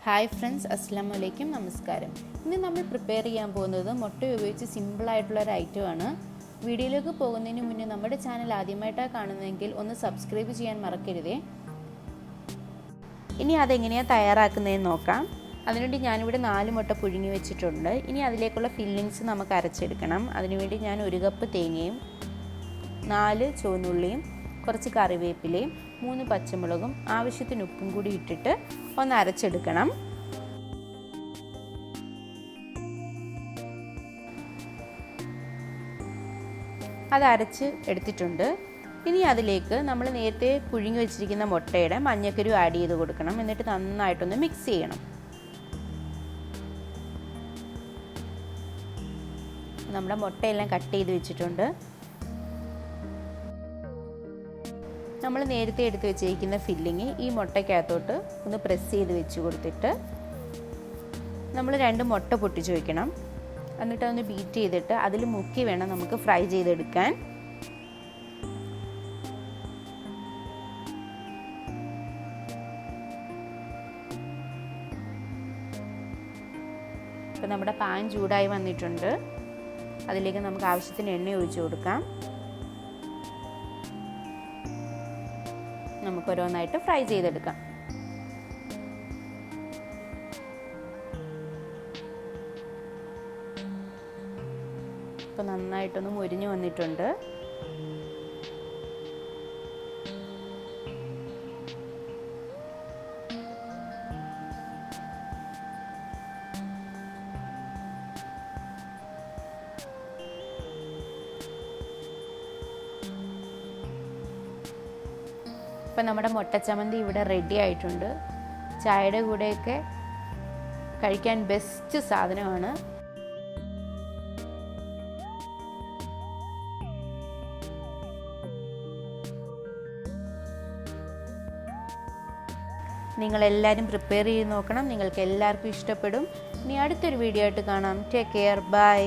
Hi friends, അസ്സലാമു അലൈക്കും, നമസ്കാരം. ഇന്ന് നമ്മൾ പ്രിപ്പയർ ചെയ്യാൻ പോകുന്നത് മുട്ട ഉപയോഗിച്ച് സിമ്പിളായിട്ടുള്ളൊരു ഐറ്റമാണ്. വീഡിയോയിലേക്ക് പോകുന്നതിന് മുന്നേ നമ്മുടെ ചാനൽ ആദ്യമായിട്ടാണ് കാണുന്നതെങ്കിൽ ഒന്ന് സബ്സ്ക്രൈബ് ചെയ്യാൻ മറക്കരുതേ. ഇനി അതെങ്ങനെയാണ് തയ്യാറാക്കുന്നതെന്ന് നോക്കാം. അതിനുവേണ്ടി ഞാനിവിടെ 4 മുട്ട പുഴുങ്ങി വെച്ചിട്ടുണ്ട്. ഇനി അതിലേക്കുള്ള ഫില്ലിങ്സ് നമുക്ക് അരച്ചെടുക്കണം. അതിനുവേണ്ടി ഞാൻ 1 കപ്പ് തേങ്ങയും 4 ചുവന്നുള്ളിയും കുറച്ച് കറിവേപ്പിലയും 3 പച്ചമുളകും ആവശ്യത്തിന് ഉപ്പും കൂടി ഇട്ടിട്ട് ഒന്ന് അരച്ചെടുക്കണം. അത് അരച്ച് എടുത്തിട്ടുണ്ട്. ഇനി അതിലേക്ക് നമ്മൾ നേരത്തെ പുഴുങ്ങി വെച്ചിരിക്കുന്ന മുട്ടയുടെ മഞ്ഞക്കരു ആഡ് ചെയ്ത് കൊടുക്കണം. എന്നിട്ട് നന്നായിട്ടൊന്ന് മിക്സ് ചെയ്യണം. നമ്മുടെ മുട്ടയെല്ലാം കട്ട് ചെയ്ത് വെച്ചിട്ടുണ്ട്. നമ്മൾ നേരത്തെ എടുത്ത് വെച്ചിരിക്കുന്ന ഫില്ലിങ് ഈ മുട്ടയ്ക്കകത്തോട്ട് ഒന്ന് പ്രസ് ചെയ്ത് വെച്ച് കൊടുത്തിട്ട് നമ്മൾ 2 മുട്ട പൊട്ടിച്ച് വയ്ക്കണം. എന്നിട്ട് അതൊന്ന് ബീറ്റ് ചെയ്തിട്ട് അതിൽ മുക്കി വേണം നമുക്ക് ഫ്രൈ ചെയ്തെടുക്കാൻ. ഇപ്പം നമ്മുടെ പാൻ ചൂടായി വന്നിട്ടുണ്ട്. അതിലേക്ക് നമുക്ക് ആവശ്യത്തിന് എണ്ണ ഒഴിച്ച് കൊടുക്കാം. നമുക്ക് ഓരോന്നായിട്ട് ഫ്രൈ ചെയ്തെടുക്കാം. ഇപ്പോൾ നന്നായിട്ടൊന്ന് മൊരിഞ്ഞു വന്നിട്ടുണ്ട്. ഇപ്പം നമ്മുടെ മുട്ട ചമ്മന്തി ഇവിടെ റെഡി ആയിട്ടുണ്ട്. ചായയുടെ കൂടെയൊക്കെ കഴിക്കാൻ ബെസ്റ്റ് സാധനമാണ്. നിങ്ങളെല്ലാവരും പ്രിപ്പയർ ചെയ്ത് നോക്കണം. നിങ്ങൾക്ക് എല്ലാവർക്കും ഇഷ്ടപ്പെടും. ഇനി അടുത്തൊരു വീഡിയോ ആയിട്ട് കാണാം. Take care. ബൈ.